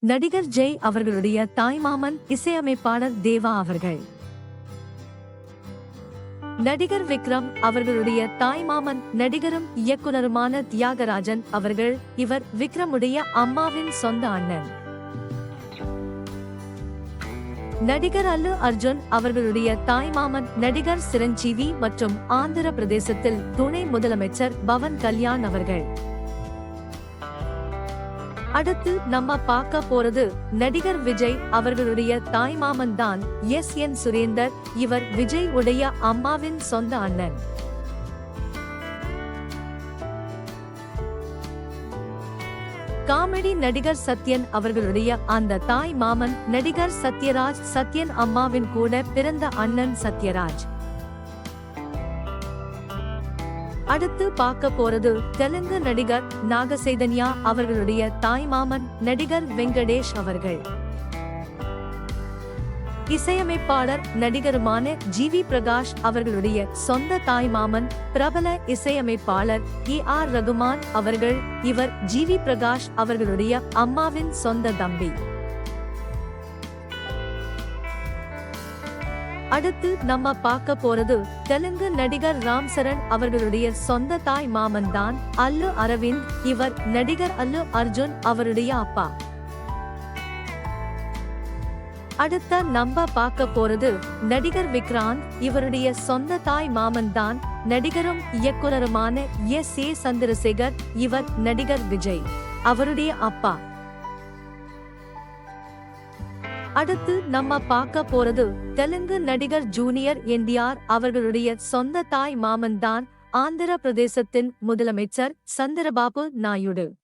நடிகர் ஜெய் அவர்களுடைய தாய்மாமன் இசையமைப்பாளர் தேவா அவர்கள். நடிகர் விக்ரம் அவர்களுடைய தாய்மாமன் நடிகரும் இயக்குனருமான தியாகராஜன் அவர்கள். இவர் விக்ரமுடைய அம்மாவின் சொந்த அண்ணன். நடிகர் அல்லு அர்ஜுன் அவர்களுடைய தாய்மாமன் நடிகர் சிரஞ்சீவி மற்றும் ஆந்திர பிரதேசத்தில் துணை முதலமைச்சர் பவன் கல்யாண் அவர்கள். அடுத்து நம்ம பார்க்க போறது நடிகர் விஜய் அவர்களுடைய தாய்மாமன் தான் என் சுரேந்தர். இவர் விஜய் உடைய அம்மாவின் சொந்த அண்ணன். காமெடி நடிகர் சத்யன் அவர்களுடைய அந்த தாய் மாமன் நடிகர் சத்யராஜ். சத்யன் அம்மாவின் கூட பிறந்த அண்ணன் சத்யராஜ். அடுத்து பார்க்க போறது தெலுங்கு நடிகர் நாகசைதன்யா அவர்களுடைய தாய்மாமன் நடிகர் வெங்கடேஷ் அவர்கள். இசையமைப்பாளர் நடிகருமான ஜி.வி. பிரகாஷ் அவர்களுடைய சொந்த தாய்மாமன் பிரபல இசையமைப்பாளர் ஏ.ஆர். ரகுமான் அவர்கள். இவர் ஜி.வி. பிரகாஷ் அவர்களுடைய அம்மாவின் சொந்த தம்பி. அடுத்து நம்ம பார்க்க போறது தெலுங்கு நடிகர் ராம் சரண் அவர்களுடைய சொந்த தாய் மாமன் தான் அல்லு அரவிந்த். இவர் நடிகர் அல்லு அர்ஜுன் அவருடைய அப்பா. அடுத்த நம்ம பார்க்க போறது நடிகர் விக்ராந்த். இவருடைய சொந்த தாய் மாமன் தான் நடிகரும் இயக்குனருமான எஸ்.ஏ. சந்திரசேகர். இவர் நடிகர் விஜய் அவருடைய அப்பா. அடுத்து நம்ம பார்க்க போறது தெலுங்கு நடிகர் ஜூனியர் என்.டி.ஆர். அவர்களுடைய சொந்த தாய் மாமன் தான் ஆந்திர பிரதேசத்தின் முதலமைச்சர் சந்திரபாபு நாயுடு.